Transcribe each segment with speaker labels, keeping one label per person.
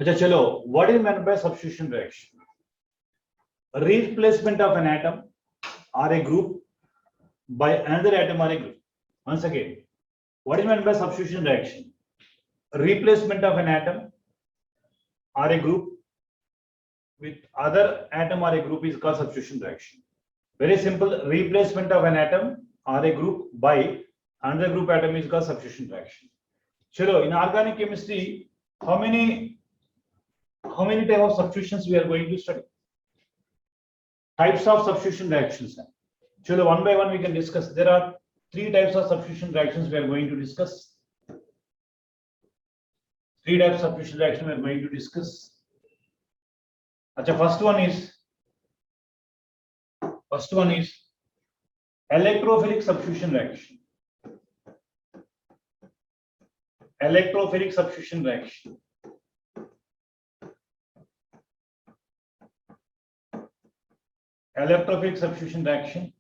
Speaker 1: अच्छा चलो, what is meant by substitution reaction? Replacement of an atom or a group by another atom or a group. Once again, what is meant by substitution reaction? Replacement of an atom or a group with other atom or a group is called substitution reaction. Very simple. Replacement of an atom or a group by another group atom is called substitution reaction. Chalo, in organic chemistry, how many type of substitutions we are going to study? Types of substitution reactions. Chalo, one by one we can discuss. There are 3 types of substitution reactions we are going to discuss. 3 types of substitution reaction we are going to discuss. Achha, first one is electrophilic substitution reaction. Electrophilic substitution reaction. Electrophilic substitution reaction.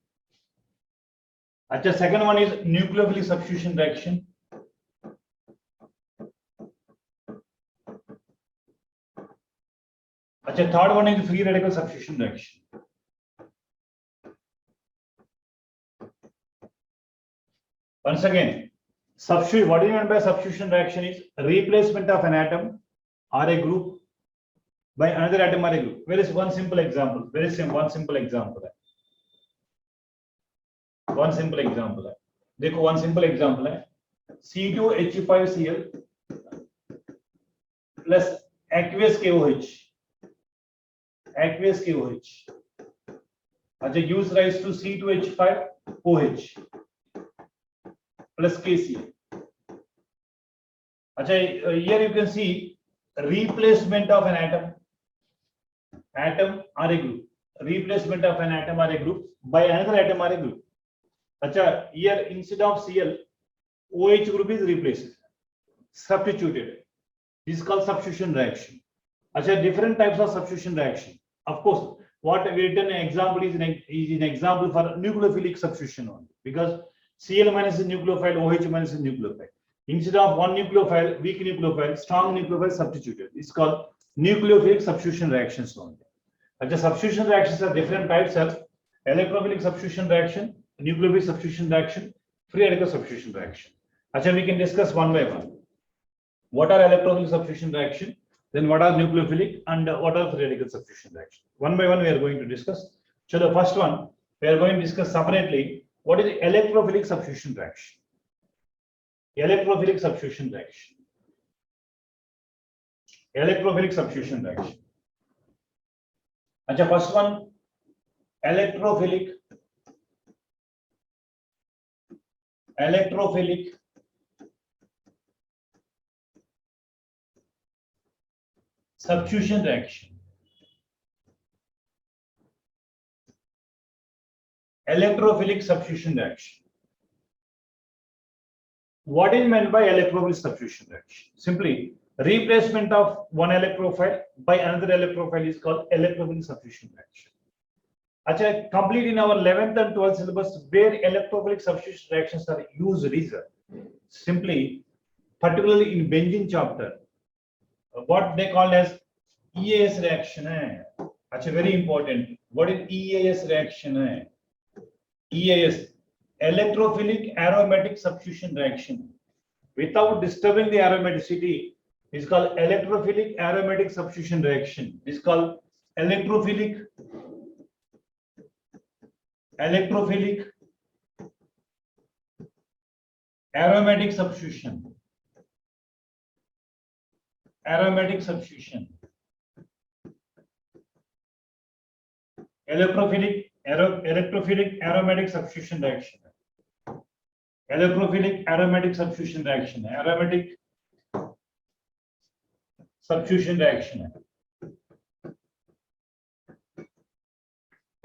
Speaker 1: Achha, second one is nucleophilic substitution reaction. Achha, third one is free radical substitution reaction. Once again, substitute. What is meant by substitution reaction is replacement of an atom or a group by another atom or a group. Where is one simple example? Very simple. One simple example. One simple example है. देखो one simple example है. C2H5Cl plus aqueous KOH. Aqueous KOH. अच्छा, gives rise to C2H5OH plus KCl. अच्छा, here you can see replacement of an atom or a group. Replacement of an atom or a group by another atom or a group. Achha, here instead of Cl, OH group is replaced, substituted. This is called substitution reaction. Achha, different types of substitution reaction. Of course, what we written an example is an example for nucleophilic substitution only, because Cl minus is nucleophile, OH minus is nucleophile. Instead of one nucleophile, weak nucleophile, strong nucleophile substituted. It's called nucleophilic substitution reactions only. Achha, substitution reactions are different types of electrophilic substitution reaction, nucleophilic substitution reaction, free radical substitution reaction. Achha, we can discuss one by one. What are electrophilic substitution reaction? Then what are nucleophilic and what are free radical substitution reaction? One by one we are going to discuss. So the first one we are going to discuss separately. What is electrophilic substitution reaction? Electrophilic substitution reaction. Electrophilic substitution reaction. Achha, first one, electrophilic substitution reaction. Electrophilic substitution reaction. What is meant by electrophilic substitution reaction? Simply, replacement of one electrophile by another electrophile is called electrophilic substitution reaction. Achha, complete in our 11th and 12th syllabus where electrophilic substitution reactions are used is simply, particularly in benzene chapter, what they call as EAS reaction. Achha, very important. What is EAS reaction? EAS, electrophilic aromatic substitution reaction. Without disturbing the aromaticity is called electrophilic aromatic substitution reaction. Is called electrophilic aromatic substitution. Aromatic substitution. Electrophilic aromatic substitution reaction. Electrophilic aromatic substitution reaction. Aromatic substitution reaction.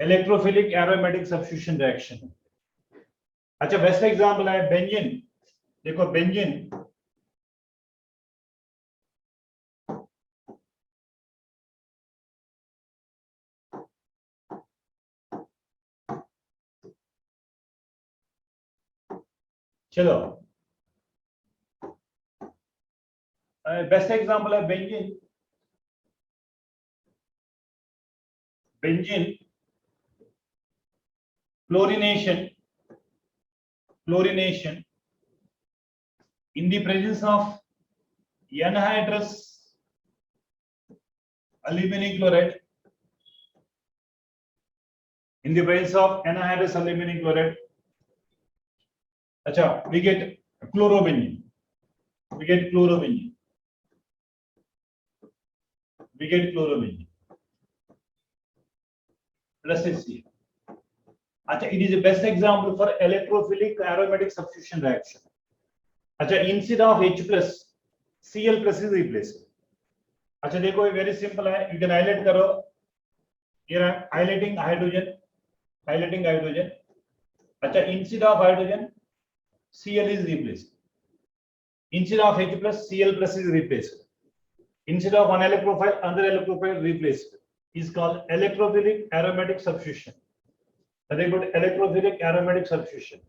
Speaker 1: Electrophilic aromatic substitution reaction. अच्छा, best example है benzene. देखो benzene चलो, best example है benzene. benzene, chlorination in the presence of anhydrous aluminum chloride. In the presence of anhydrous aluminum chloride, we get chlorobenzene. We get chlorobenzene. Let us see. It is the best example for electrophilic aromatic substitution reaction. Instead of H plus, Cl plus is replaced. देखो very simple है. You can highlight करो. Here I am highlighting hydrogen. Instead of hydrogen, Cl is replaced. Instead of H plus, Cl plus is replaced. Instead of one electrophile, another electrophile replaced. Is called electrophilic aromatic substitution. Very good. Electrophilic aromatic substitution.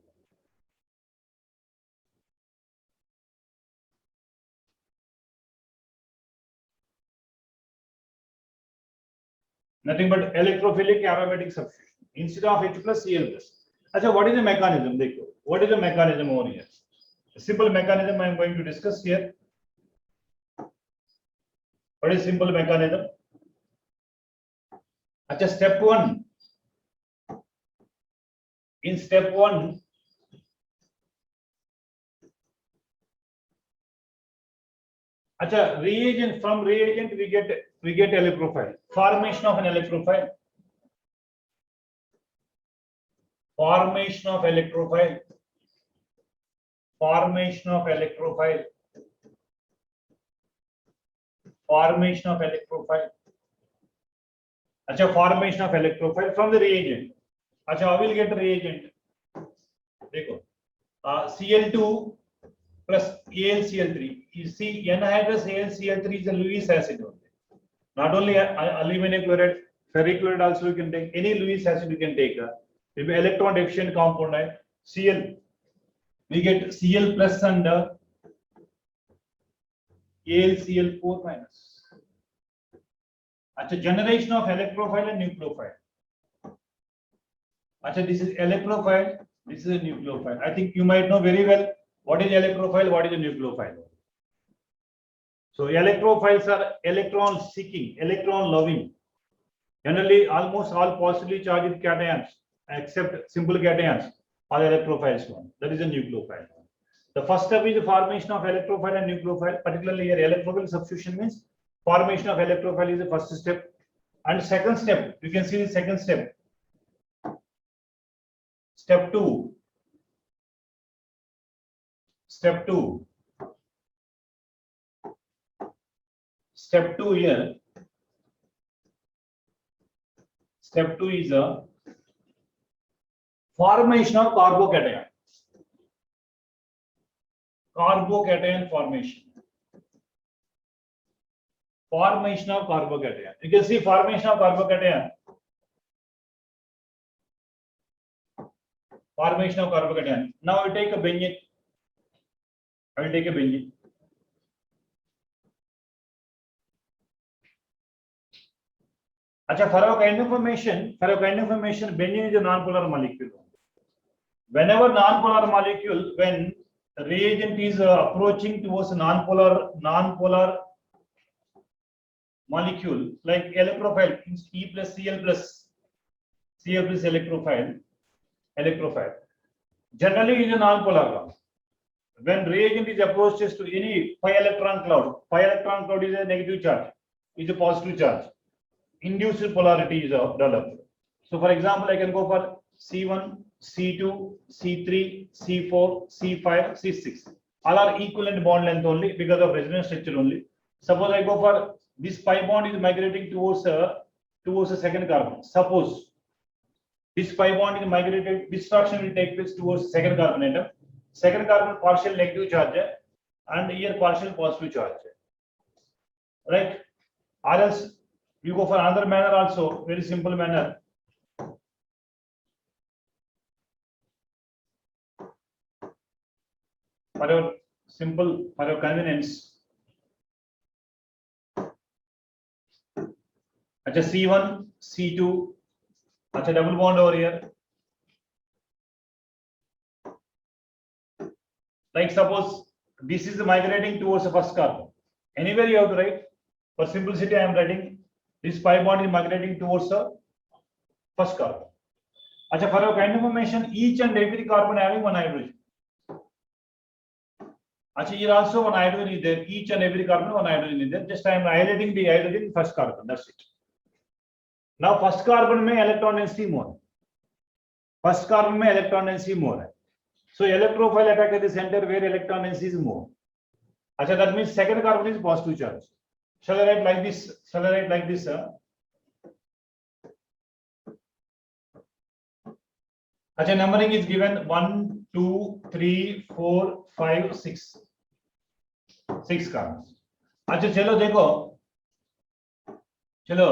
Speaker 1: Nothing but electrophilic aromatic substitution. Instead of H plus, Cl plus. What is the mechanism? What is the mechanism over here? A simple mechanism I am going to discuss here. What is simple mechanism? Step 1. In step 1, reagent, from reagent we get electrophile. Formation of an electrophile. Formation of electrophile. Formation of electrophile from the reagent. I will get reagent. देखो, Cl2 plus AlCl3. You see, anhydrous AlCl3 is a Lewis acid only. Not only aluminum chloride, ferric chloride also you can take. Any Lewis acid you can take. It will be electron deficient compound. Cl, we get Cl plus and AlCl4 minus. Generation of electrophile and nucleophile. This is electrophile, this is a nucleophile. I think you might know very well what is electrophile, what is a nucleophile. So electrophiles are electron seeking, electron loving. Generally, almost all positively charged cations, except simple cations, are electrophiles one. That is a nucleophile. The first step is the formation of electrophile and nucleophile. Particularly here, electrophile substitution means formation of electrophile is the first step. And second step, you can see the second step. Step 2. Step 2 here. Step 2 is a formation of carbocation. Carbocation formation. Formation of carbocation. You can see formation of carbocation. Formation of carbocation. Now I take a benzene. I will take a benzene. For our kind of information, benzene is a non-polar molecule. Whenever non-polar molecule, when reagent is approaching towards a non-polar molecule, like electrophile, E plus Cl plus electrophile. Generally is a non-polar one. When reagent is approaches to any pi electron cloud is a negative charge, is a positive charge. Induced polarity is developed. So for example, I can go for C1, C2, C3, C4, C5, C6. All are equivalent bond length only because of resonance structure only. Suppose I go for this pi bond is migrating towards a second carbon. Suppose this pi bond is migrated, destruction will take place towards second carbon atom. Second carbon partial negative charge and here partial positive charge. Right? Or else you go for another manner also, very simple manner. For your convenience, अच्छा C1 C2, अच्छा double bond over here. Like suppose this is migrating towards the first carbon. Anywhere you have to write. For simplicity, I am writing this pi bond is migrating towards the first carbon. अच्छा, for your kind of information, each and every carbon having one hydrogen. अच्छा, here also one hydrogen is there. Each and every carbon one hydrogen is there. Just I am highlighting the hydrogen in first carbon. That's it. Now first carbon में electron density more. First carbon में electron density more है. So electrophile attack at the center where electron density is more. अच्छा, that means second carbon is positive charge. Shall I write like this? Shall I write like this? अच्छा, numbering is given 1, 2, 3, 4, 5, 6. 6 carbons. अच्छा चलो देखो, चलो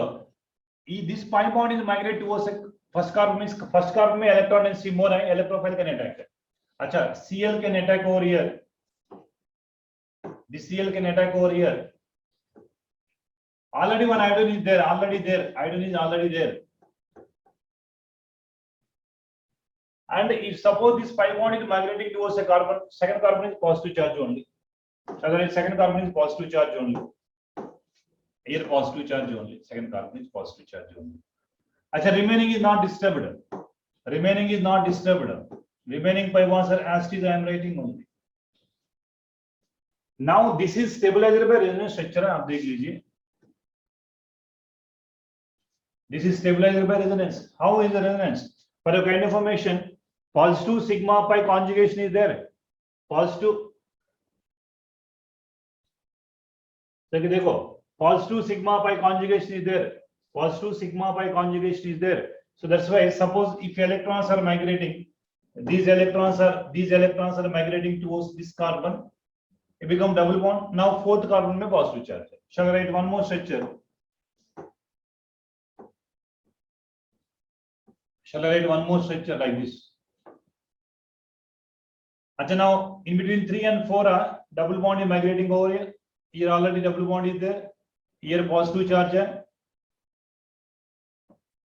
Speaker 1: this pi bond is migrate towards first carbon, means first carbon में electron density more है, electrophile can attack है. अच्छा, Cl can attack over here. This Cl can attack over here. Already one hydrogen is there. Already there. Hydrogen is already there. And if suppose this pi bond is migrating towards a carbon, second carbon is positive charge only. Otherwise, second carbon is positive charge only. Here positive charge only. Second carbon is positive charge only. Achha, remaining is not disturbed. Remaining is not disturbed. Remaining pi bonds are as it is. I am writing only. Now this is stabilized by resonance structure. आप देख लीजिए. This is stabilized by resonance. How is the resonance? For your kind of information, positive sigma pi conjugation is there. Positive. So देखो, positive sigma pi conjugation is there. Positive sigma pi conjugation is there. So that's why suppose if electrons are migrating, these electrons are migrating towards this carbon. It become double bond. Now fourth carbon में positive charge. Shall I write one more structure? Shall I write one more structure like this? Achha, now in between 3 and 4 are double bond is migrating over here. Here already double bond is there. Here positive charge है.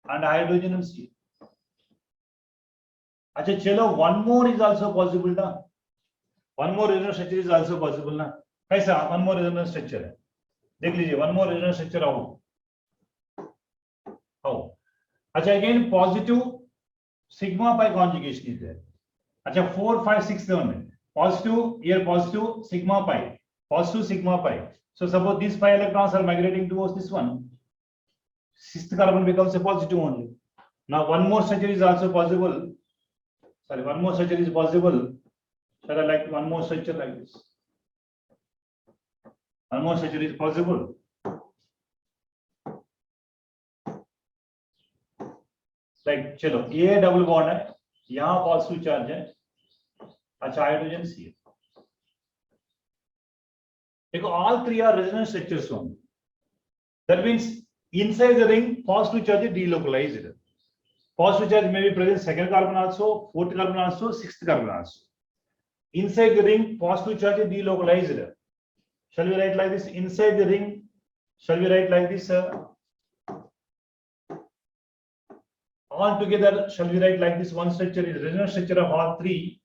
Speaker 1: And hydrogen and C. Achha, chalo, one more is also possible ना. One more resonance structure is also possible ना. कैसा? One more resonance structure है. देख लीजिए, one more resonance structure how? How? अच्छा, again positive sigma pi conjugation is there. अच्छा, 4, 5, 6, 7 positive, here positive sigma pi, positive sigma pi. So suppose these 5 electrons are migrating towards this one, sixth carbon becomes a positive only. Now one more structure is also possible. Sorry, one more structure is possible. Shall I like one more structure like this? One more structure is possible. Like चलो, ये double bond है, यहाँ positive charge है. अच्छा, hydrogen सी. देखो, all three are resonance structures only. That means inside the ring, positive charge is delocalized. Positive charge may be present second carbon also, fourth carbon also, sixth carbon also. Inside the ring, positive charge is delocalized. Shall we write like this? Inside the ring, shall we write like this? All together, shall we write like this? One structure is resonance structure of all three.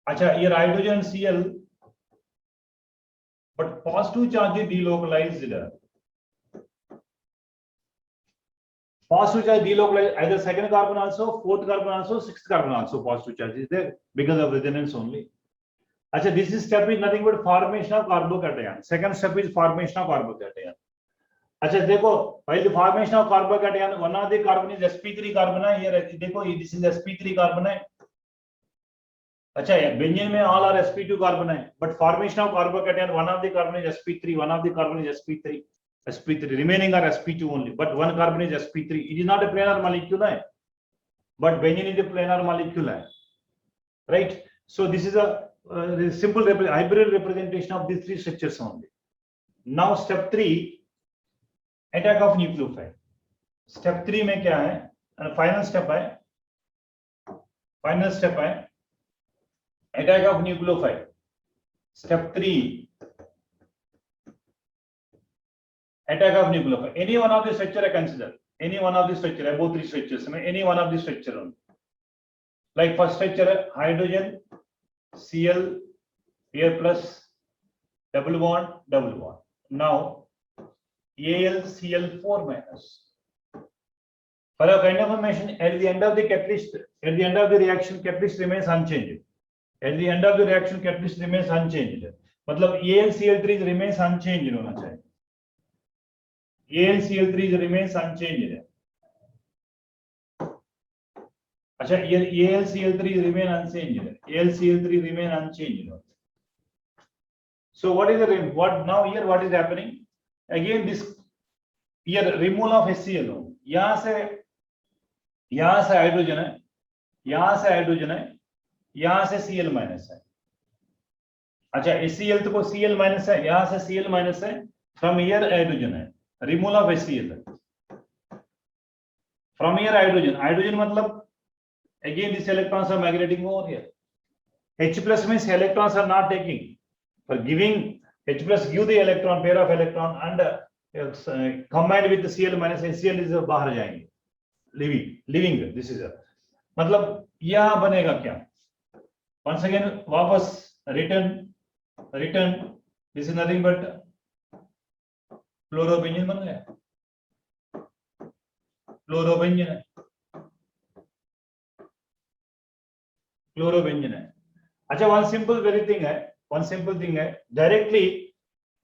Speaker 1: Acha, here hydrogen Cl, but positive charge is delocalized. Positive charge delocalized, either second carbon also, fourth carbon also, sixth carbon also, positive charge is there because of resonance only. Acha, this is step is nothing but formation of carbocation. Second step is formation of carbocation. अच्छा देखो, while the formation of carbocation, one of the carbon is sp3 carbon है. Here देखो, this is sp3 carbon है. अच्छा, benzene में all are sp2 carbon है, but formation of carbocation, one of the carbon is sp3, one of the carbon is sp3, remaining are sp2 only, but one carbon is sp3. It is not a planar molecule है, but benzene is a planar molecule है, right? So this is a simple hybrid representation of these three structures only. Now step 3. Attack of nucleophile. Step 3 में क्या है? Final step है attack of nucleophile. Step 3, attack of nucleophile. Any one of the structure I consider. Any one of the structure, both three structures. Any one of the structure only. Like first structure, hydrogen, Cl, Air plus, double bond, double bond. Now, AlCl4 minus. For a kind of information, at the end of the catalyst, at the end of the reaction, catalyst remains unchanged. At the end of the reaction, catalyst remains unchanged. मतलब AlCl3 remains unchanged होना चाहिए. AlCl3 remains unchanged. अच्छा, ये AlCl3 remain unchanged. AlCl3 remain unchanged. So what is the what now here? What is happening? Again, this here removal of HCl. यहाँ से hydrogen है, यहाँ से हाइड्रोजन है, यहाँ से Cl माइनस है. अच्छा, HCl तो को Cl माइनस है, यहाँ से Cl माइनस है. From here हाइड्रोजन है, removal of HCl. From here hydrogen, hydrogen मतलब again these electrons are migrating over here. H plus means electrons are not taking. For giving H plus give the electron, pair of electron, and combined with the Cl minus, HCl is बाहर जाएंगे. Living. This is a मतलब यहाँ बनेगा क्या? Once again वापस return. This is nothing but fluorobenzene बन गया. Fluorobenzene है. अच्छा, one simple thing है. Directly,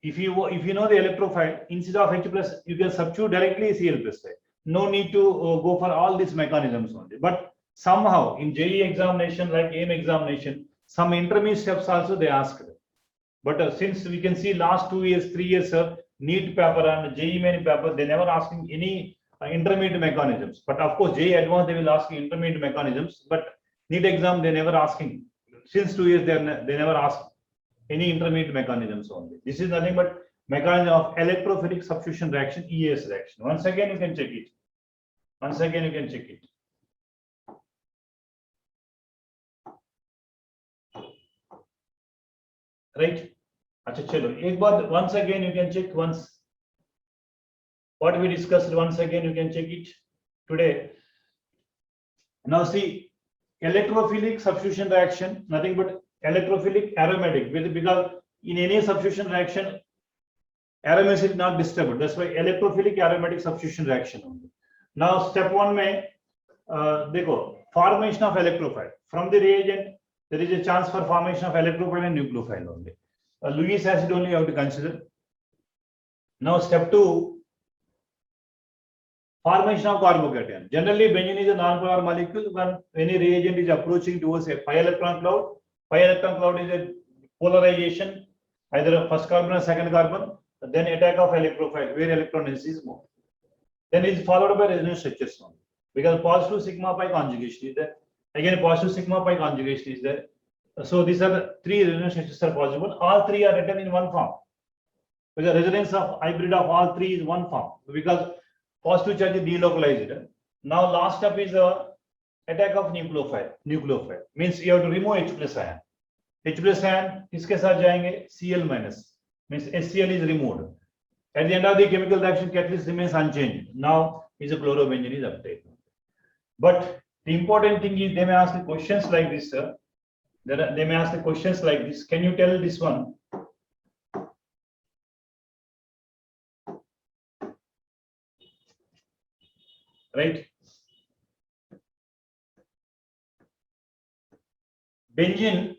Speaker 1: if you know the electrophile, instead of H plus, you can substitute directly Cl plus. No need to go for all these mechanisms only. But somehow in JEE examination, like AIM examination, some intermediate steps also they asked. But since we can see last 2 years, 3 years, NEET paper and JEE main paper, they never asking any intermediate mechanisms. But of course, JEE advanced they will ask intermediate mechanisms. But NEET exam they never asking. Since 2 years they never ask any intermediate mechanisms only. This is nothing but mechanism of electrophilic substitution reaction, ES reaction. Once again you can check it. Right? अच्छा चलो एक बार once again you can check once what we discussed. Once again you can check it today. Now see, electrophilic substitution reaction, nothing but electrophilic aromatic, because in any substitution reaction aromatic is not disturbed. That's why electrophilic aromatic substitution reaction only. Now step 1 में देखो, formation of electrophile. From the reagent there is a chance for formation of electrophile and nucleophile only. Lewis acid only you have to consider. Now step 2, formation of carbocation. Generally benzene is a non-polar molecule. When any reagent is approaching towards a pi electron cloud is a polarization, either first carbon or second carbon, then attack of electrophile where electron density is more. Then it is followed by resonance structures only, because positive sigma pi conjugation is there. Again, positive sigma pi conjugation is there. So these are the 3 resonance structures are possible. All 3 are written in one form. Because resonance of hybrid of all 3 is one form. Because positive charge is delocalized. Now last step is attack of nucleophile. Means you have to remove H plus ion. H plus ion किसके साथ जाएंगे? Cl minus. Means HCl is removed. At the end of the chemical reaction, catalyst remains unchanged. Now is a chlorobenzene is obtained. But the important thing is they may ask the questions like this, sir. They may ask the questions like this. Can you tell this one? Right? Benzene.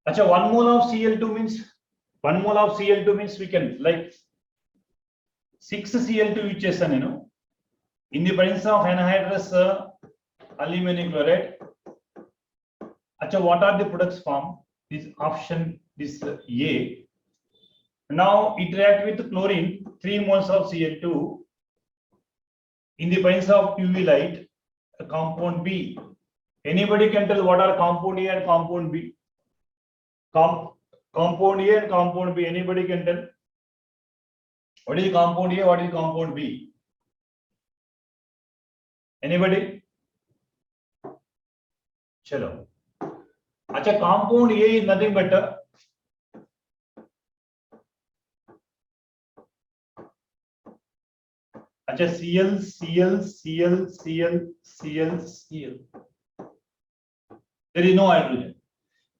Speaker 1: Achha, 1 mole of Cl2 means we can like 6 Cl2 each is, in the presence of anhydrous aluminum chloride. Achha, what are the products formed? This option, this A. Now it react with chlorine, 3 moles of Cl2 in the presence of UV light, compound B. Anybody can tell what are compound A and compound B? Compound A and compound B, anybody can tell? What is compound A, what is compound B? Anybody? Chalo. Achha, compound A is nothing but अच्छा Cl Cl Cl Cl Cl Cl, there is no hydrogen.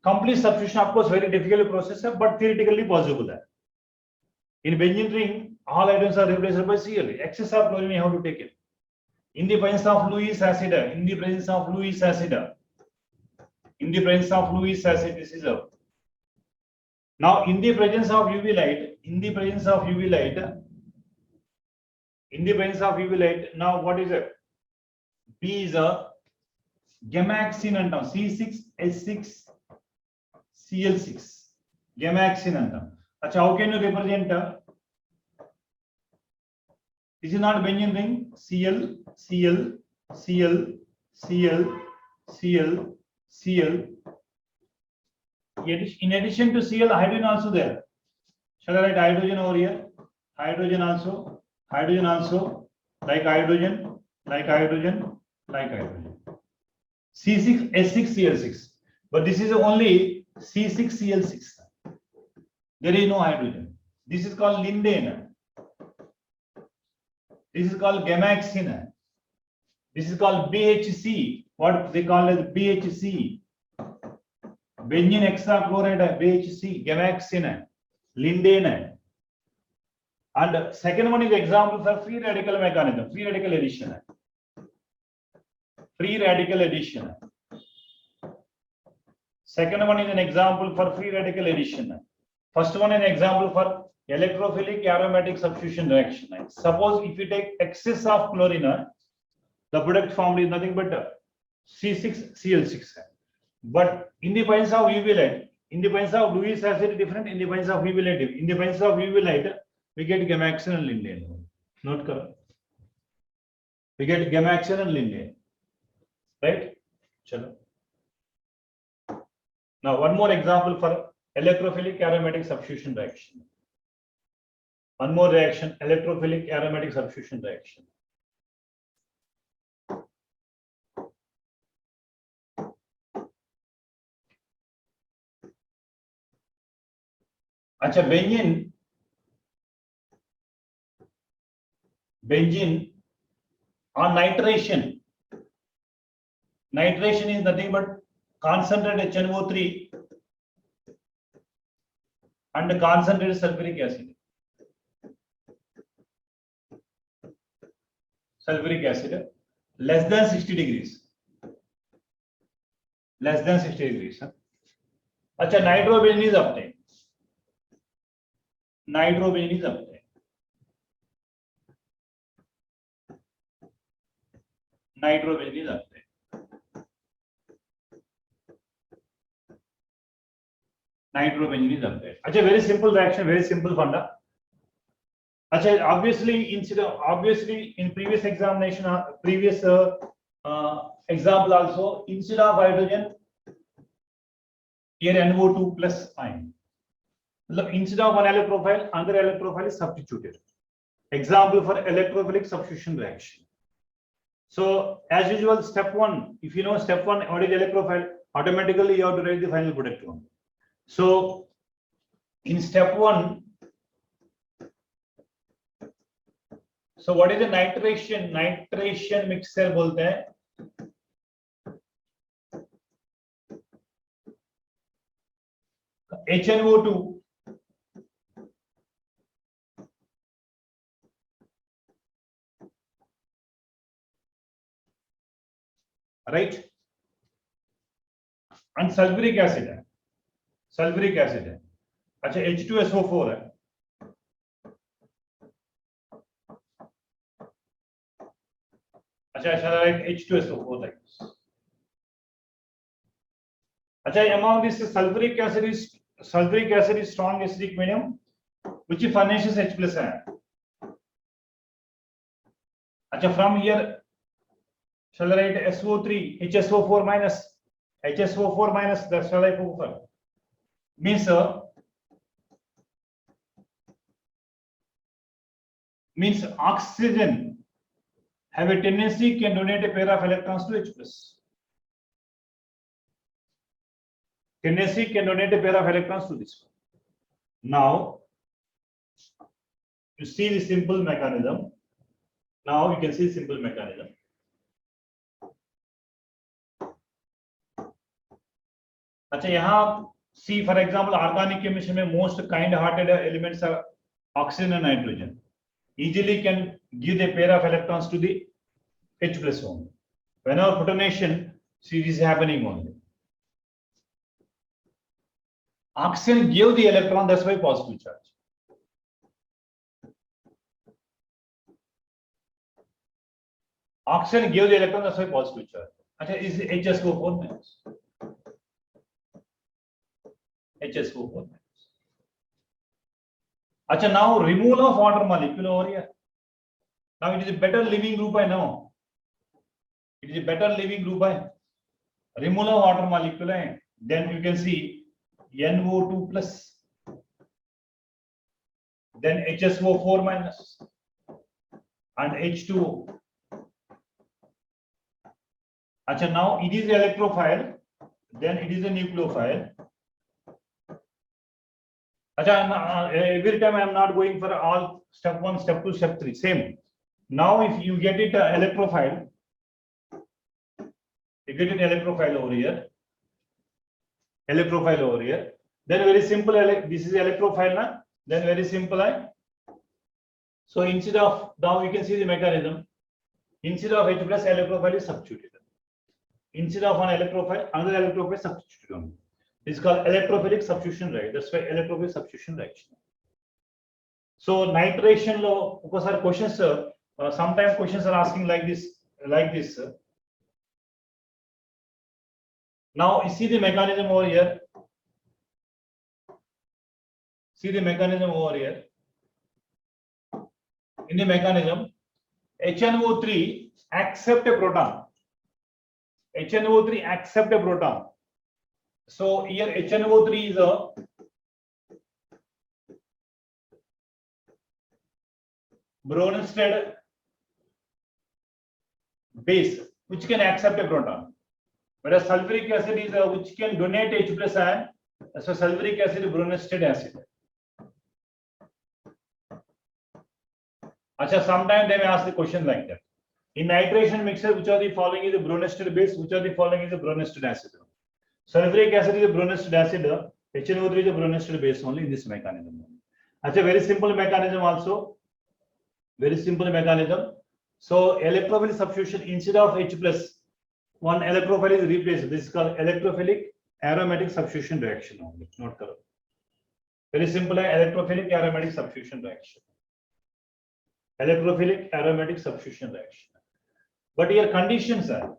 Speaker 1: Complete substitution of course very difficult process है, but theoretically possible है. In benzene ring all hydrogens are replaced by Cl. Excess of chlorine you have to take it. In the presence of Lewis acid, in the presence of Lewis acid, in the presence of Lewis acid, this is a. Now in the presence of UV light, in the presence of UV light, in the presence of UV light, now what is it? B is a gamaxine antam, C6H6Cl6, gamaxine antam. Achha, how can you represent? This is not benzene ring. Cl, Cl, Cl, Cl, Cl, Cl. In addition to Cl, hydrogen also there. Shall I write hydrogen over here? Hydrogen also, like hydrogen, like hydrogen, like hydrogen. C6H6Cl6. But this is only C6Cl6. There is no hydrogen. This is called lindane. This is called gamaxine. This is called BHC. What they call as BHC. Benzene hexachloride, BHC, gamaxine, lindane. And second one is example for free radical mechanism, free radical addition. Free radical addition. Second one is an example for free radical addition. First one is an example for electrophilic aromatic substitution reaction. Suppose if you take excess of chlorine, the product formed is nothing but C6Cl6. But in the presence of UV light, in the presence of Lewis acid different, in the presence of UV light, in the presence of UV light, we get gamaxine and lindane. Note karo. We get gamaxine and lindane. Right? Chalo. Now one more example for electrophilic aromatic substitution reaction. One more reaction, electrophilic aromatic substitution reaction. अच्छा benzene on nitration. Nitration is nothing but concentrated HNO3 and concentrated sulfuric acid. Sulfuric acid less than 60 degrees. Less than 60 degrees. अच्छा nitrobenzene is obtained. Nitrobenzene is obtained. Nitrobenzene is obtained. Nitrobenzene is obtained. अच्छा very simple reaction, very simple funda. अच्छा obviously in previous examination, previous example also, instead of hydrogen here NO2 plus ion. Instead of one electrophile, another electrophile is substituted. Example for electrophilic substitution reaction. So as usual, step one, if you know step one, what is electrophile, automatically you have to write the final product one. So in step one, so what is the nitration? Nitration mixture बोलते हैं. HNO2 right, and sulfuric acid है. Sulfuric acid है. अच्छा H2SO4 है. अच्छा shall I write H2SO4 like this? अच्छा among this sulfuric acid is strong acidic medium which furnishes H plus ion. अच्छा from here shall I write SO3 HSO4 minus that shall I put for means oxygen have a tendency can donate a pair of electrons to H plus. Tendency can donate a pair of electrons to this one. Now you see the simple mechanism. Now you can see simple mechanism. अच्छा, यहाँ see for example organic chemistry में most kind-hearted elements are oxygen and nitrogen. Easily can give the pair of electrons to the H plus only. Whenever protonation, see this is happening only. Oxygen gave the electron, that's why positive charge. Oxygen gave the electron, that's why positive charge. अच्छा, is HSO4 minus. HSO4 minus. अच्छा, now removal of water molecule over here. Now it is a better living group I know. It is a better living group I. Removal of water molecule I. Then you can see NO2 plus. Then HSO4 minus. And H2O. अच्छा, now it is electrophile, then it is a nucleophile. अच्छा, every time I am not going for all step 1, step 2, step 3, same. Now if you get it electrophile, you get it electrophile over here, then very simple, this is electrophile now, then very simple. So instead of, now you can see the mechanism, instead of H plus electrophile is substituted. Instead of an electrophile, another electrophile substituted on. This is called electrophilic substitution reaction. That's why electrophilic substitution reaction. So nitration law, because our questions, sometimes questions are asking like this. Now you see the mechanism over here. See the mechanism over here. In the mechanism, HNO3 accept a proton. HNO3 accept a proton. So here HNO3 is a Bronsted base which can accept a proton, whereas sulfuric acid is a which can donate H plus ion. So sulfuric acid is Bronsted acid. Acha, sometimes they may ask the question like that. In nitration mixture, which of the following is a Bronsted base? Which of the following is a Bronsted acid? Sulfuric acid is a Bronsted acid. HNO3 is a Bronsted base only in this mechanism. Acha, very simple mechanism also. Very simple mechanism. So electrophilic substitution, instead of H plus, one electrophile is replaced. This is called electrophilic aromatic substitution reaction only. Note correct. Very simple, electrophilic aromatic substitution reaction. Electrophilic aromatic substitution reaction. But your conditions are.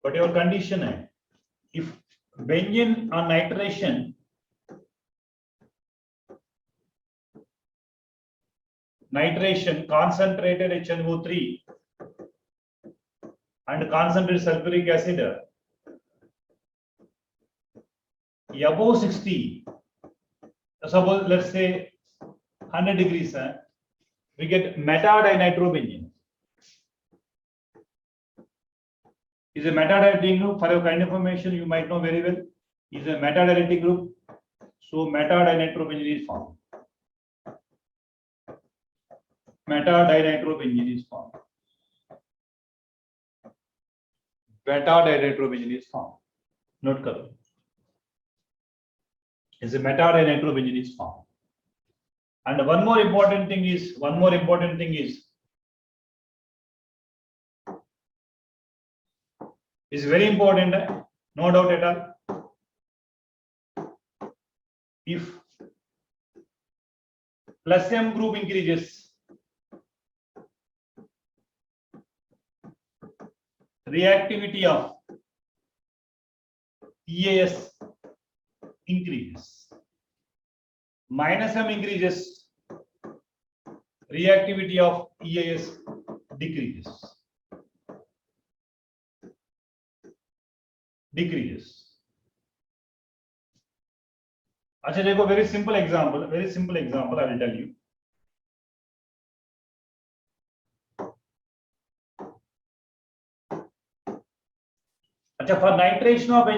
Speaker 1: But your condition is, if benzene on nitration, concentrated HNO3 and concentrated sulfuric acid above 60, suppose let's say 100 degrees, we get metadinitrobenzene. Is a metadirectic group. For your kind information, you might know very well. Is a metadirectic group. So metadinitrobenzene is formed. Metadinitrobenzene is formed. Metadinitrobenzene is formed. Note correct. Is a metadinitrobenzene is formed. And one more important thing is very important, no doubt at all. If plus M group increases, reactivity of EAS increases. Minus M increases, reactivity of EAS decreases. अच्छा, देखो, very simple example I will tell you. अच्छा, for nitration of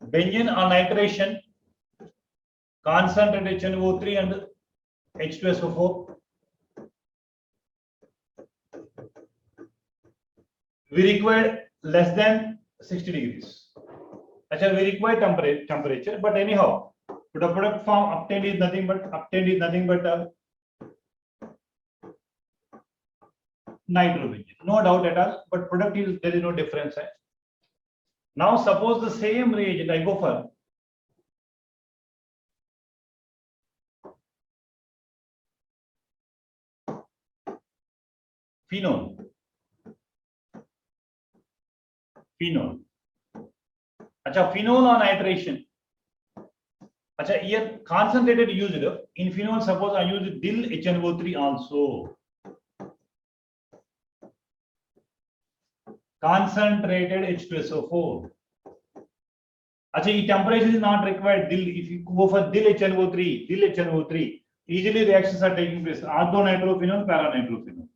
Speaker 1: benzene on nitration, concentrated HNO3 and H2SO4. We require less than 60 degrees. Actually, we require temperature, but anyhow, the product form obtained is nothing but nitrobenzene. No doubt at all, but product is, there is no difference. Now suppose the same reagent I go for phenol. Acha, phenol on nitration. Acha, here concentrated used. In phenol, suppose I use dil HNO3 also. Concentrated H2SO4. Acha, temperature is not required. Dil, if you go for dil HNO3, easily reactions are taking place. Orthonitrophenol, paranitrophenol.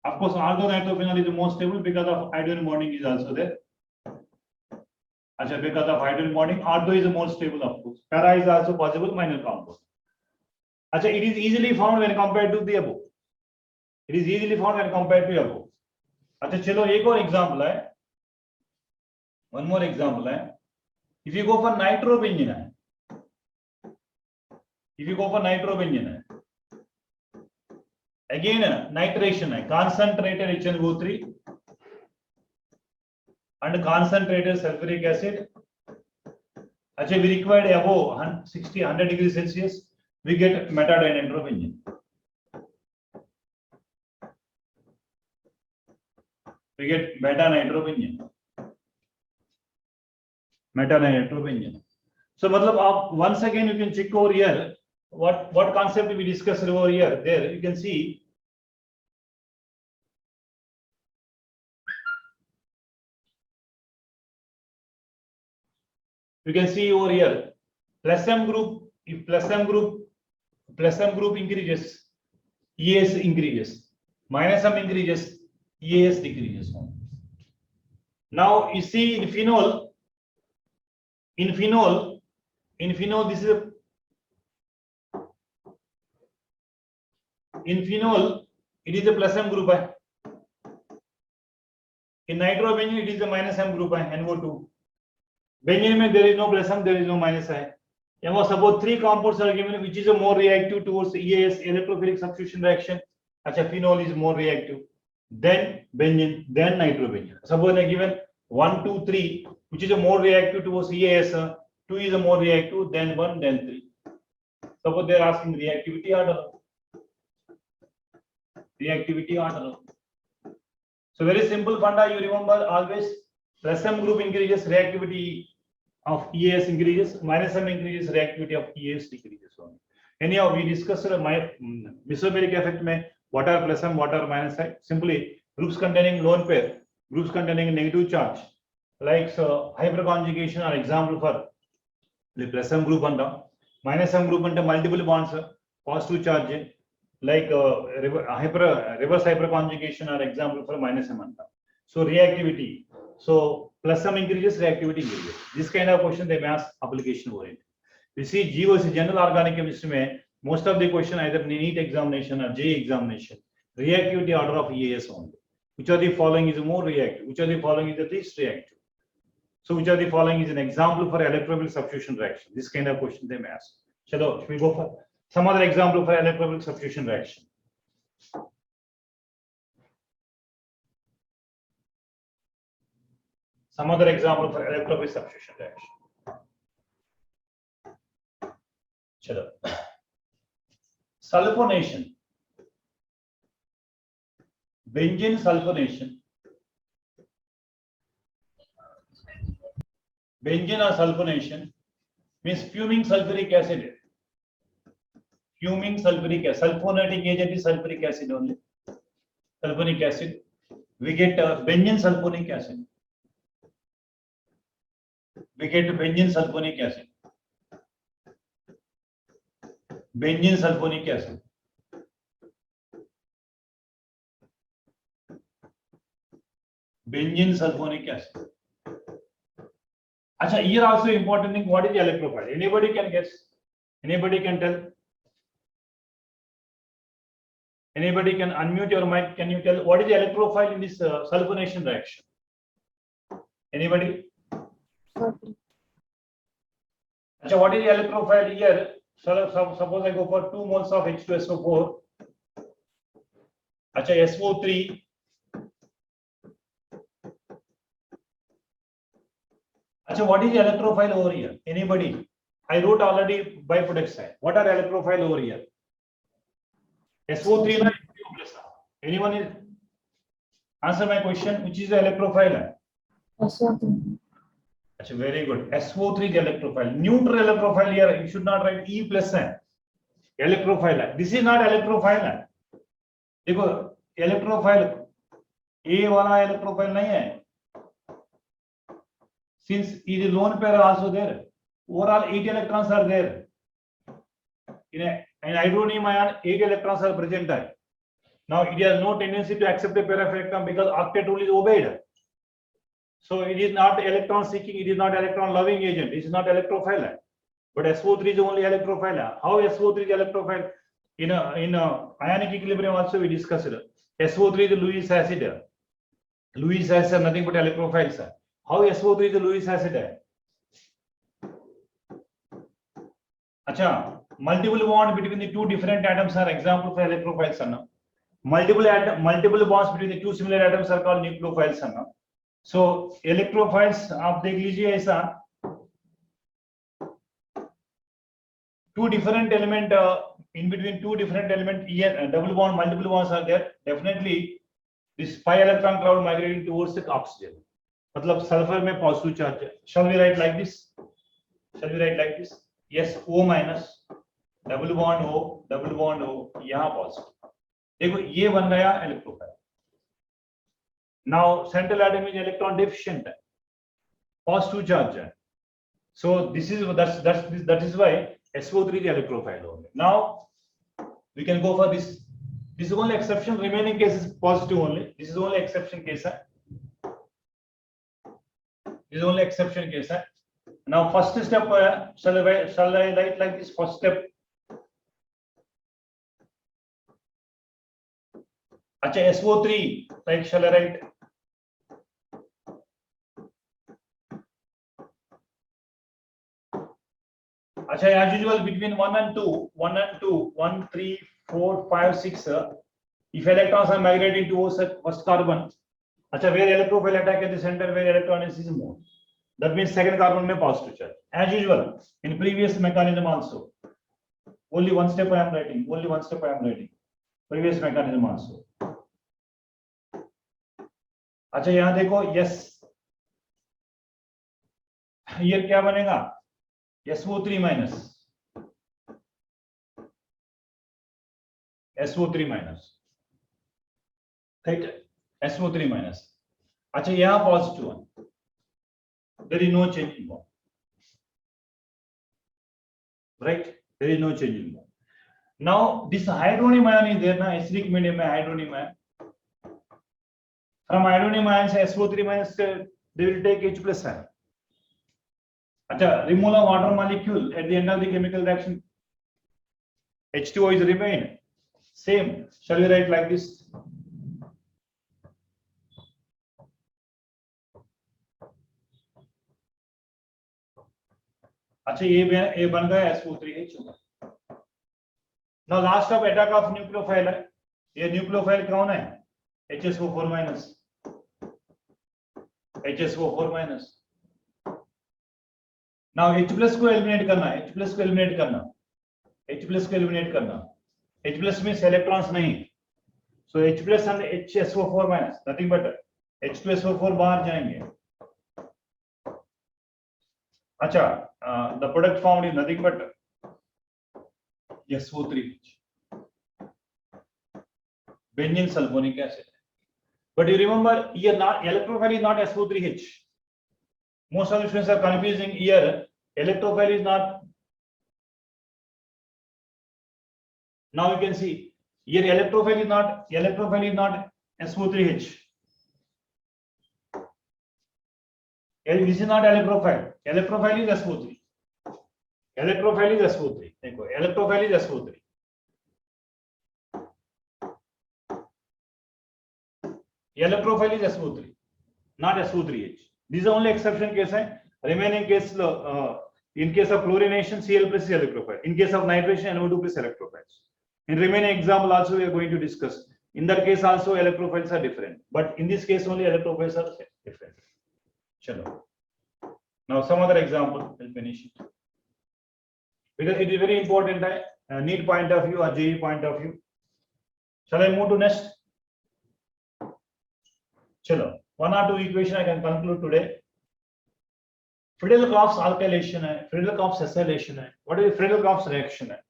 Speaker 1: Of course, orthonitrophenol is the most stable because of hydrogen bonding is also there. Achha, because of hydrogen bonding, ortho is the most stable, of course. Para is also possible minor compound. Achha, it is easily found when compared to the above. It is easily found when compared to above. Achha, chalo, ek aur example hai. One more example hai. If you go for nitrobenzene, again nitration hai, concentrated HNO3 and concentrated sulfuric acid. Achha, we required above 100 degrees Celsius, we get metadinitrobenzene. We get metanitrobenzene. So, matlab, once again you can check over here what concept we discussed over here. There you can see over here plus M group. If plus M group increases, EAS increases. Minus M increases, EAS decreases. Now you see in phenol, this is in phenol, it is a plus M group. In nitrobenzene, it is a minus M group, NO2. Benzene, there is no plus M, there is no minus I. Suppose three compounds are given, which is a more reactive towards EAS, electrophilic substitution reaction. Achha, phenol is more reactive. Then benzene, then nitrobenzene. Suppose they are given 1, 2, 3, which is a more reactive towards EAS. 2 is a more reactive, then 1, then 3. Suppose they are asking reactivity order. So very simple funda, you remember always plus M group increases, reactivity of EAS increases, minus M increases, reactivity of EAS decreases. Anyhow, we discussed mesomeric effect mein what are plus M, what are minus I. Simply groups containing lone pair, groups containing negative charge, like hyperconjugation are example for the plus M group and minus M group and multiple bonds, positive charge, like reverse hyperconjugation are example for minus M and so reactivity. So plus M increases, reactivity increases. This kind of question they may ask application oriented. You see, GOC general organic chemistry mein most of the question either NEET examination or JEE examination, reactivity order of EAS only. Which of the following is more reactive? Which of the following is the least reactive? So which of the following is an example for electrophilic substitution reaction? This kind of question they may ask. Chalo, should we go for some other example for electrophilic substitution reaction? Some other example for electrophilic substitution reaction. Chalo. Sulfonation. Benzene sulfonation. Benzene or sulfonation means fuming sulfuric acid. Fuming sulfuric acid. Sulfonating agent is sulfuric acid only. Sulfonic acid. We get benzene sulfonic acid. Benzene sulfonic acid. Benzene sulfonic acid. Benzene sulfonic acid. Achha, here also important thing, what is the electrophile? Anybody can guess. Anybody can tell? Anybody can unmute your mic. Can you tell what is the electrophile in this sulfonation reaction? Anybody? So what is the electrophile here? So suppose I go for 2 moles of H2SO4. Acha, SO3. Acha, what is the electrophile over here? Anybody? I wrote already byproduct side. What are electrophile over here? SO3 na anyone is answer my question, which is the electrophile?
Speaker 2: SO3.
Speaker 1: Achha, very good. SO3 is electrophile. Neutral electrophile here, you should not write E plus electrophile. This is not electrophile. देखो electrophile A वाला electrophile नहीं है. Since it is lone pair also there, overall 8 electrons are there. In an hydronium ion, 8 electrons are present. Now it has no tendency to accept a pair of electron because octet rule is obeyed. So it is not electron seeking, it is not electron loving agent, it is not electrophile. But SO3 is only electrophile. How SO3 is electrophile? In ionic equilibrium also we discussed. SO3 is Lewis acid. Lewis acid are nothing but electrophiles. How SO3 is Lewis acid? Acha, multiple bond between the two different atoms are example for electrophiles. Multiple bonds between the two similar atoms are called nucleophiles. So electrophiles आप देख लीजिए ऐसा two different element in between two different element double bond multiple bonds are there. Definitely this pi electron cloud migrating towards the oxygen. मतलब sulfur में positive charge है. Shall we write like this? Shall we write like this? Yes, O minus double bond O यहाँ positive. देखो ये बन गया electrophile. Now central atom is electron deficient, positive charge. So this is that is why SO3 is electrophile only. Now we can go for this. This is only exception. Remaining case is positive only. This is only exception case. This is only exception case. Now first step, shall I write like this? First step. Acha, SO3, like shall I write? Acha, as usual between 1 and 2, 1, 3, 4, 5, 6. If electrons are migrating towards the first carbon, acha, where electrophile attack at the center, where electron is more. That means second carbon may positive charge. As usual, in previous mechanism also. Only one step I am writing. Previous mechanism also. अच्छा यहाँ देखो yes ये क्या बनेगा SO3 minus right SO3 minus अच्छा यहाँ positive one there is no change in bond right there is no change in bond. Now this hydronium ion is there na acidic medium में hydronium ion. From hydronium ions SO3 minus they will take H plus ion. Acha, remove a water molecule at the end of the chemical reaction. H2O is remained. Same. Shall we write like this? अच्छा ये बन गया SO3H. Now last of attack of nucleophile है. ये nucleophile कौन है? HSO4 minus. HSO4 minus. Now H plus को eliminate करना. H plus को eliminate करना. H plus means electrons नहीं. So H plus and HSO4 minus nothing but H2SO4 बाहर जाएंगे. अच्छा, the product found is nothing but SO3H. Benzene sulfonic acid. But you remember here not electrophile is not SO3H. Most of the students are confusing here. Electrophile is not. Now you can see here electrophile is not SO3H. This is not electrophile. Electrophile is SO3. Electrophile is SO3. देखो electrophile is SO3. Electrophile is SO3, not SO3H. These are only exception case है. Remaining case in case of chlorination Cl plus is electrophile. In case of nitration NO2 plus electrophiles. In remaining example also we are going to discuss. In that case also electrophiles are different, but in this case only electrophiles are different. Chalo. Now some other example will finish it. Because it is very important NEET point of view or JEE point of view. Shall I move to next? Chalo. One or two equation I can conclude today. Friedel-Crafts alkylation है, Friedel-Crafts acylation है. What is Friedel-Crafts reaction है?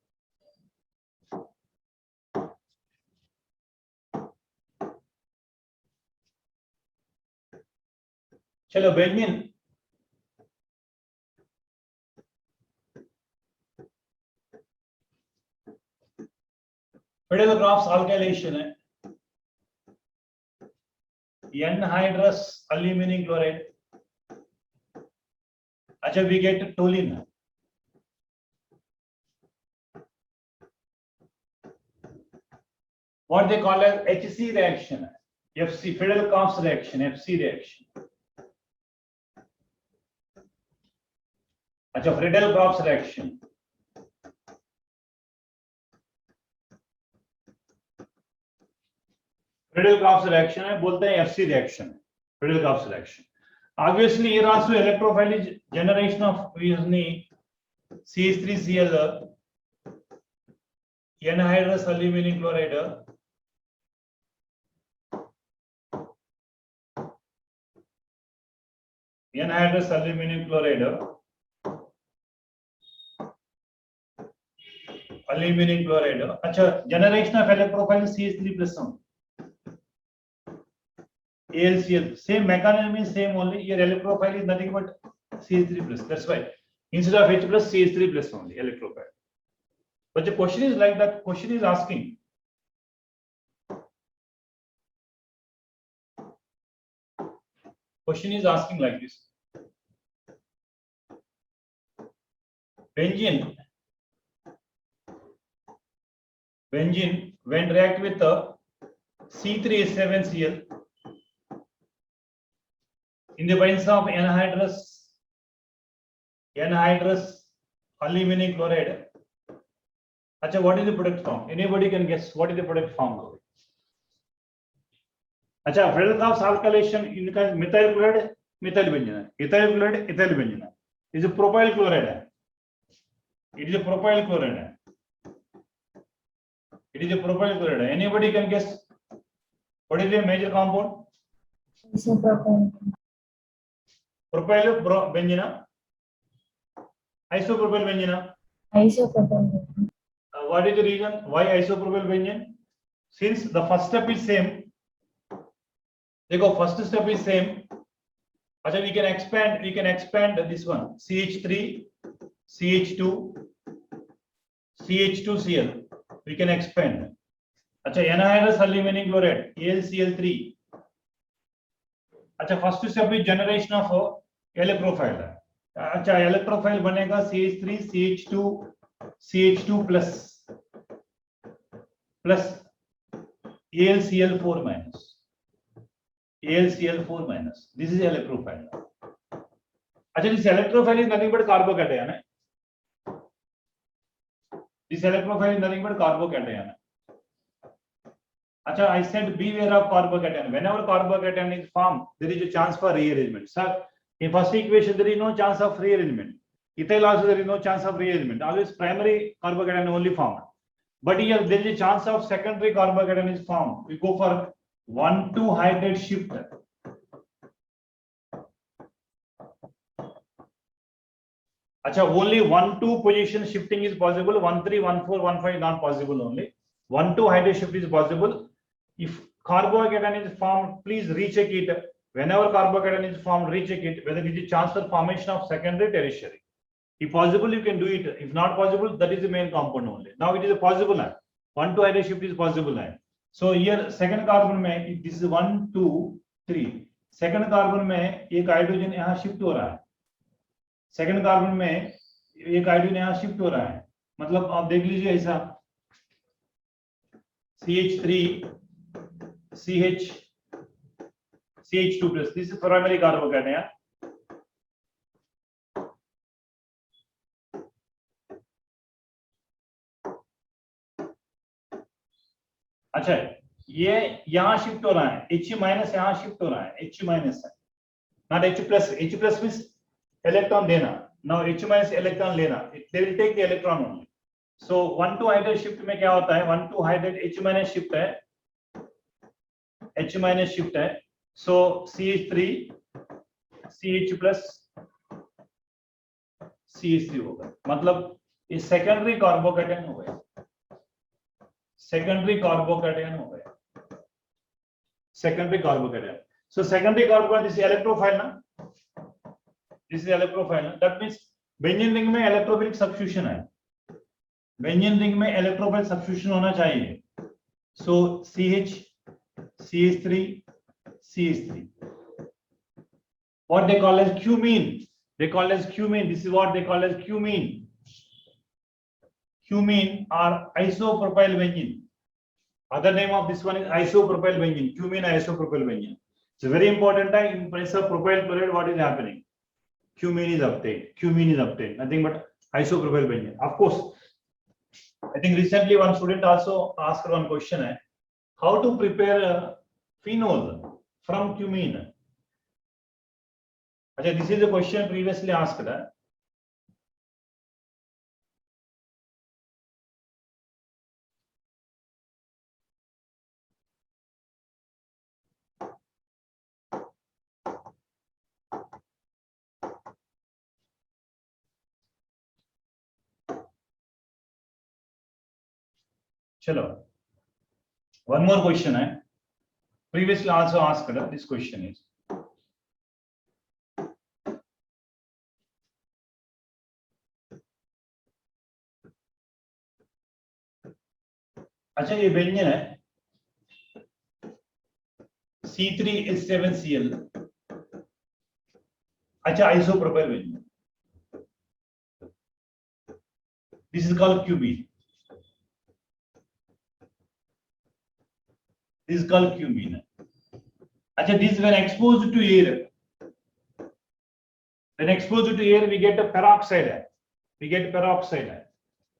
Speaker 1: चलो benzene Friedel-Crafts alkylation है. Anhydrous aluminum chloride. अच्छा, we get toluene. What they call as HC reaction, FC Friedel-Crafts reaction, FC reaction. अच्छा, Friedel-Crafts reaction. Friedel-Crafts reaction है, बोलते हैं FC reaction, Friedel-Crafts reaction. Obviously, here also electrophile is generation of CH3Cl, anhydrous aluminum chloride, anhydrous aluminum chloride, aluminum chloride. अच्छा, generation of electrophile is CH3 plus some. AlCl, same mechanism is same, only your electrophile is nothing but CH3 plus. That's why instead of H plus CH3 plus only electrophile. But the question is like that. Question is asking. Question is asking like this. Benzene when react with the C3H7Cl in the presence of anhydrous aluminum chloride. Achha, what is the product form? Anybody can guess what is the product form? Achha, Friedel-Crafts alkylation इनका methyl chloride, methyl benzene, ethyl chloride, ethyl benzene. It is a propyl chloride. It is a propyl chloride. It is a propyl chloride. Anybody can guess what is the major compound?
Speaker 2: Isopropyl.
Speaker 1: Propyl benzene. Isopropyl benzene.
Speaker 2: Isopropyl.
Speaker 1: What is the reason why isopropyl benzene? Since the first step is same. देखो first step is same. अच्छा, we can expand this one. CH3, CH2, CH2Cl. We can expand. अच्छा, anhydrous aluminum chloride, AlCl3. अच्छा, first step is generation of electrophile. अच्छा, electrophile बनेगा CH3, CH2 plus AlCl4 minus. AlCl4 minus. This is electrophile. अच्छा, this electrophile is nothing but carbocation. This electrophile is nothing but carbocation. अच्छा, I said beware of carbocation. Whenever carbocation is formed, there is a chance for rearrangement. Sir, in first equation there is no chance of rearrangement. Ethyl also there is no chance of rearrangement. Always primary carbocation only formed. But here there is a chance of secondary carbocation is formed. We go for 1,2 hydride shift. अच्छा, only 1,2 position shifting is possible. 1,3, 1,4, 1,5 is not possible only. 1,2 hydride shift is possible. If carbocation is formed, please recheck it. Whenever carbocation is formed, recheck it whether it is a chance for formation of secondary, tertiary. If possible, you can do it. If not possible, that is the main compound only. Now it is a possible. 1,2 hydride shift is possible. So here second carbon में this is 1, 2, 3. Second carbon में एक hydrogen यहाँ shift हो रहा है. Second carbon में एक iodine यहाँ शिफ्ट हो रहा है, मतलब आप देख लीजिए ऐसा CH3 CH2 plus, this is primary carbocation. अच्छा, ये यहाँ शिफ्ट हो रहा है, He माइनस यहाँ शिफ्ट हो रहा है, He माइनस है, not H plus. H plus means electron देना, नाउ H माइनस इलेक्ट्रॉन लेना, they will take the electron only. So 1,2 hydride shift में क्या होता है, 1,2 हाइड्रेट H माइनस शिफ्ट है, H माइनस शिफ्ट है, so CH3 CH plus CH3 होगा, मतलब ये सेकेंडरी कार्बोकैटायन हो गया, सेकेंडरी कार्बोकैटायन हो गया, secondary carbocation. So secondary carbocation, this is electrophile ना, this is electrophile ना, that means बेंजीन रिंग में इलेक्ट्रोफिलिक सब्स्टिट्यूशन है, बेंजीन रिंग में इलेक्ट्रोफिल सब्स्टिट्यूशन होना चाहिए. So CH CH3 CH3, what they call as cumene, they call as cumene, this is what they call as cumene. Cumene or isopropyl benzene. Other name of this one is isopropyl benzene, cumene isopropyl benzene. It's a very important time in place of propyl chloride. What is happening? Cumene is obtained, nothing but isopropyl benzene. Of course, I think recently one student also asked one question, how to prepare a phenol from cumene. Okay, this is a question previously asked. चलो, one more question है, previously also asked this question is, अच्छा ये benzene है C3H7Cl, अच्छा isopropyl benzene, this is called cumene, this is called cumene. अच्छा, this when exposed to air, when exposed to air we get a peroxide, we get peroxide.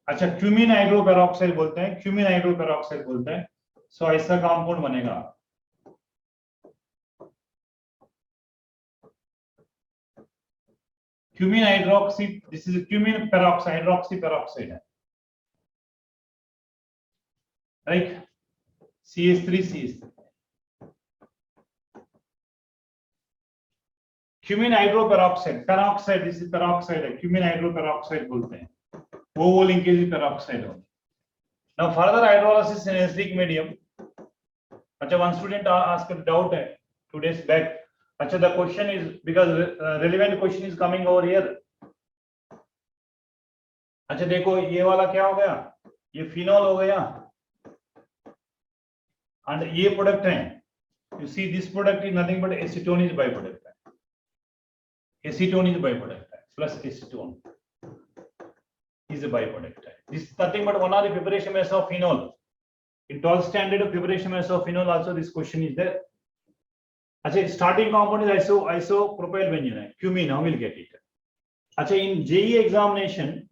Speaker 1: अच्छा, cumene hydroperoxide बोलते हैं, cumene hydroperoxide बोलते हैं. सो ऐसा compound बनेगा, cumene hydroxy, this is cumene peroxide, hydroxy peroxide है, right. CH3 CH3, cumene hydroperoxide, peroxide, this is peroxide है, cumene hydroperoxide बोलते हैं, वो लिंकेज पेरोक्साइड हो. Now further hydrolysis in acidic medium. अच्छा, one student asked a doubt 2 days back. अच्छा, the question is, because relevant question is coming over here. अच्छा देखो, ये वाला क्या हो गया, ये फिनोल हो गया, and ये प्रोडक्ट है, you see this product is nothing but acetone is byproduct है, acetone is byproduct है, plus acetone is a byproduct. This is nothing but one of the preparation methods of phenol. In 12th standard of preparation methods of phenol also this question is there. अच्छा, starting compound is isopropyl benzene, cumene, now we'll get it. अच्छा, in JEE examination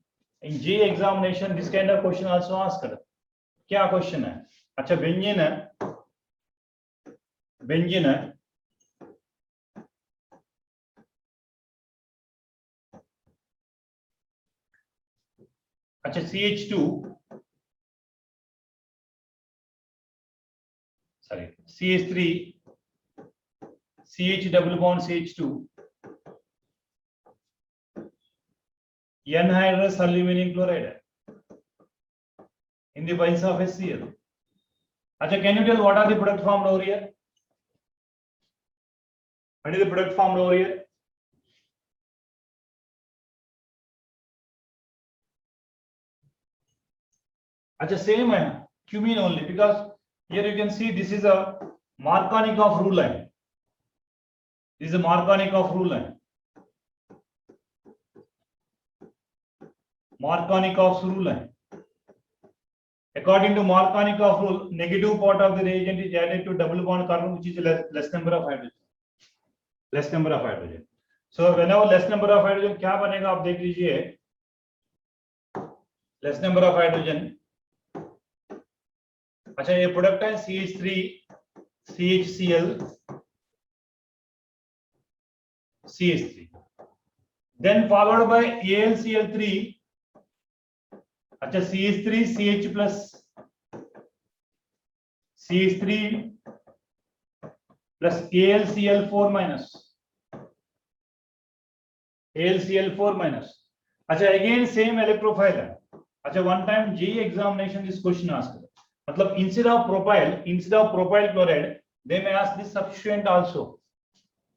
Speaker 1: this kind of question also asked. क्या question है? अच्छा, benzene है, अच्छा CH2, sorry, CH3 CH double bond CH2, anhydrous aluminum chloride in the presence of HCl. अच्छा, can you tell what are the product formed over here? What is the product formed over here? अच्छा, same है, cumene only, because here you can see this is a Markovnikov rule line. This is a Markovnikov rule line. Markovnikov's rule है. According to Markovnikov's rule, negative part of the reagent is added to double bond carbon, which is less number of hydrogen. Less number of hydrogen. So whenever less number of hydrogen, क्या बनेगा आप देख लीजिए. Less number of hydrogen. अच्छा ये product है CH3 CHCl CH3. Then followed by AlCl3. अच्छा CH3 CH plus CH3 plus AlCl4 minus AlCl4 minus. अच्छा again same electrophile है. अच्छा one time JEE examination this question asked. मतलब instead of propyl chloride they may ask this substituent also,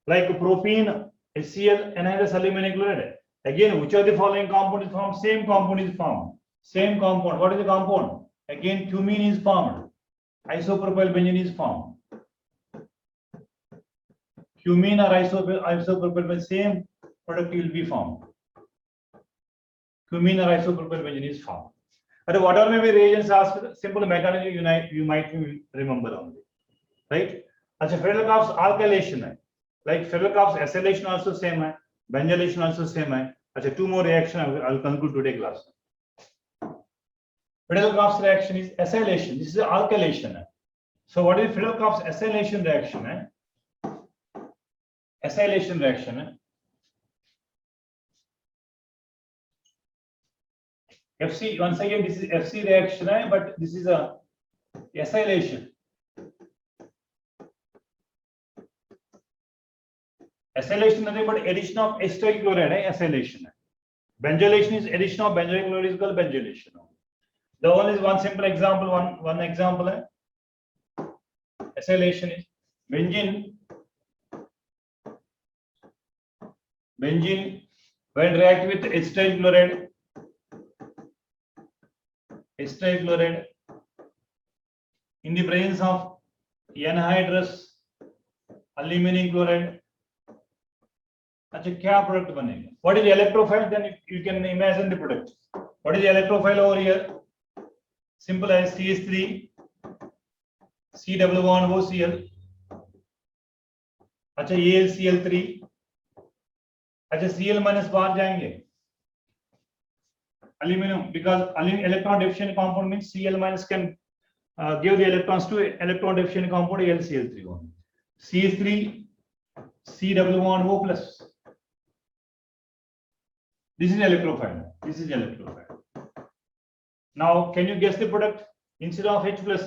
Speaker 1: like propene HCl anhydrous aluminum chloride. Again, which of the following compound is formed? Same compound is formed. Same compound. What is the compound? Again, cumene is formed. Isopropyl benzene is formed. Cumene or isopropyl benzene, same product will be formed. Cumene or isopropyl benzene is formed. But whatever may be reagents asked, simple mechanism you might remember only, right? अच्छा, Feldkopf's alkylation है. Like Feldkopf's acylation also same है, benzylation also same है. अच्छा, two more reaction I will conclude today class. Feldkopf's reaction is acylation. This is alkylation है. So what is Feldkopf's acylation reaction है? Acylation reaction है. FC once again this is FC reaction है, but this is a acylation. Acylation nothing but addition of acetyl chloride है acylation है. Benzylation is addition of benzoyl chloride is called benzylation. The one is one simple example, one example है. Acylation is benzene when react with acetyl chloride in the presence of anhydrous aluminum chloride. अच्छा क्या product बनेगा? What is the electrophile? Then you can imagine the product. What is the electrophile over here? Simple as CH3 C=OCl. अच्छा AlCl3. अच्छा Cl minus बाहर जाएंगे. Aluminum, because electron deficient compound means Cl minus can give the electrons to electron deficient compound AlCl3 only. CH3 C=O plus. This is electrophile. This is electrophile. Now, can you guess the product? Instead of H plus,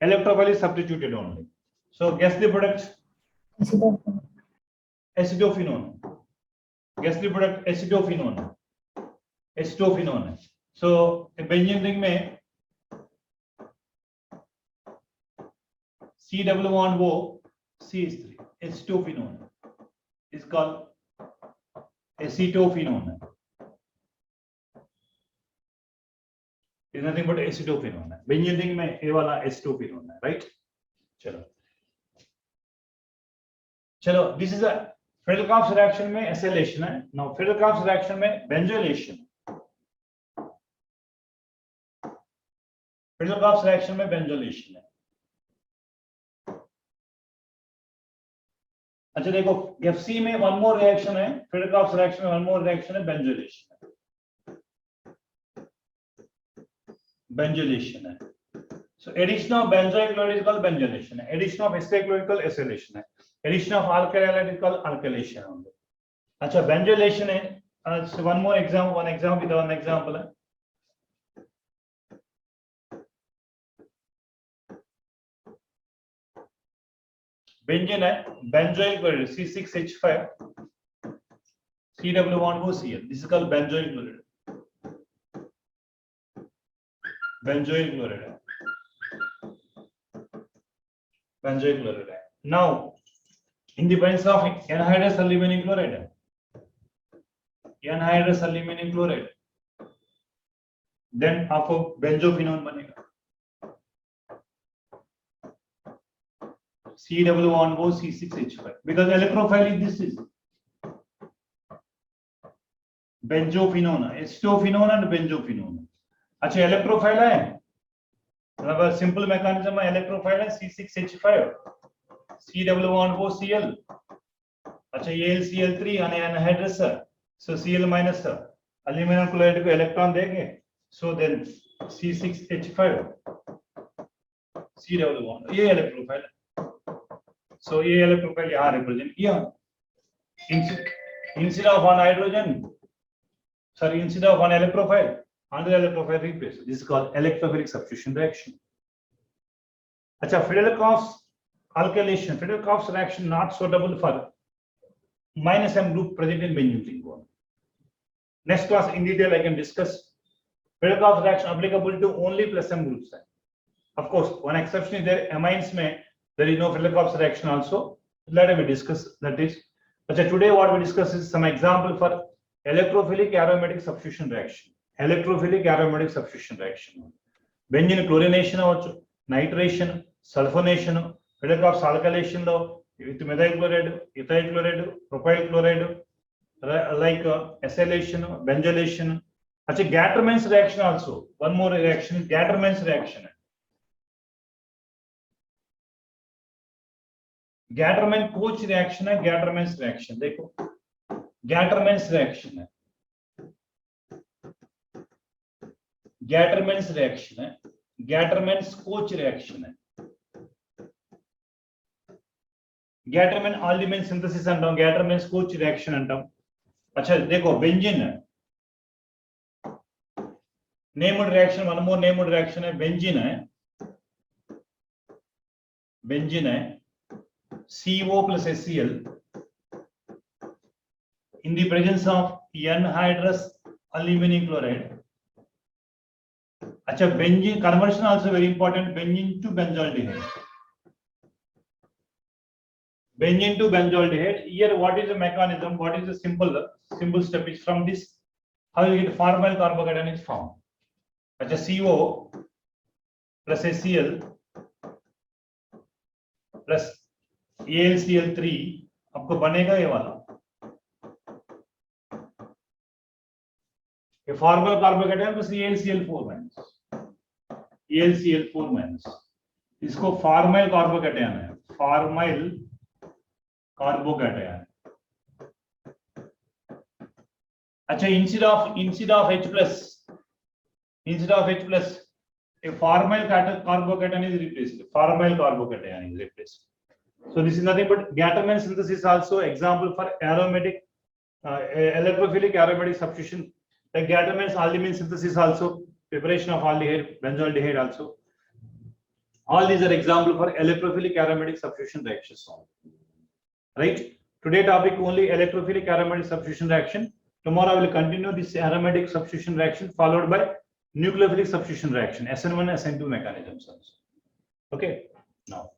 Speaker 1: electrophile is substituted only. So, guess the product. Acetophenone. Guess the product. Acetophenone. Acetophenone. So, a benzene ring में C=O CH3. Acetophenone is called acetophenone. Is nothing but acetophenone. Benzene ring में ये वाला acetophenone है, right? चलो, this is a Feldkopf's reaction में acylation है. Now Feldkopf's reaction में benzylation. Feldkopf's reaction में benzylation है. अच्छा देखो, FC में one more reaction है. Feldkopf's reaction में one more reaction है, benzylation है. Benzylation है. So addition of benzoyl chloride is called benzylation. Addition of acetyl chloride is called acylation. Addition of alkyl halide is called alkylation. अच्छा benzylation है. So one more example, one example है. Benzene है, benzoyl chloride C6H5 CH+OCl. This is called benzoyl chloride. Benzoyl chloride. Benzoyl chloride. Now, in the presence of anhydrous aluminum chloride, then आपको benzophenone बनेगा. C=O C6H5 because electrophile is this is benzophenone, acetophenone and benzophenone. अच्छा electrophile है, मतलब simple mechanism है, electrophile है C6H5 C double bond for Cl। अच्छा AlCl3 anhydrous है, so Cl minus aluminium chloride को इलेक्ट्रॉन देंगे, so then C6H5 C double bond, ये इलेक्ट्रोफाइल है। सो ये इलेक्ट्रोफाइल यहाँ रिप्रेजेंट किया। Instead of one hydrogen, sorry, instead of one electrophile, another electrophile replaced. This is called electrophilic substitution reaction. अच्छा, Fidelkoff's alkylation, Fidelkoff's reaction not suitable for minus M group present in benzene ring bond. Next class in detail I can discuss. Fidelkoff's reaction applicable to only plus M groups. Of course, one exception is there. Amines में there is no Fidelkoff's reaction also. Let me discuss that is. अच्छा, today what we discuss is some example for electrophilic aromatic substitution reaction. Electrophilic aromatic substitution reaction. Benzene chlorination అవ్వచ్చు, nitration, sulfonation, Fidelkoff's alkylation లో with methyl chloride, ethyl chloride, propyl chloride, like acylation, benzylation. अच्छा, Gattermann's reaction also. One more reaction is Gattermann's reaction. Gattermann-Koch reaction है, Gattermann's reaction. देखो Gattermann's reaction है, Gattermann's reaction है, Gattermann's Koch reaction है, Gattermann aldehyde synthesis अंटाम, Gattermann's Koch reaction अंटाम। अच्छा देखो benzene है, named reaction, one more named reaction है, benzene है, बेंजीन है CO plus HCl in the presence of anhydrous aluminum chloride. अच्छा, benzene conversion also very important, benzene to benzaldehyde. Benzene to benzaldehyde. Here what is the mechanism, what is the simple step is from this, how you get formyl carbocation is formed. अच्छा, CO plus HCl plus AlCl3 आपको बनेगा ये वाला, ये formal carbocation plus AlCl4 minus, AlCl4 minus, इसको formyl carbocation है, formyl carbocation. अच्छा, instead of H plus a formyl carbocation is replaced, formyl carbocation is replaced. So this is nothing but Gattermann synthesis also example for aromatic electrophilic aromatic substitution. Like Gattermann's aldehyde synthesis also, preparation of aldehyde, benzaldehyde also. All these are example for electrophilic aromatic substitution reactions. Right? Today topic only electrophilic aromatic substitution reaction. Tomorrow I will continue this aromatic substitution reaction followed by nucleophilic substitution reaction, SN1, SN2 mechanisms also. Okay. Now.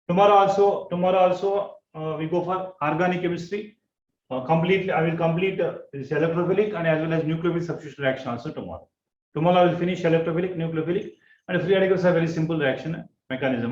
Speaker 1: Tomorrow also we go for organic chemistry. Completely, I will complete this electrophilic and as well as nucleophilic substitution reaction also tomorrow. Tomorrow I will finish electrophilic, nucleophilic, and free radicals are very simple reaction mechanism.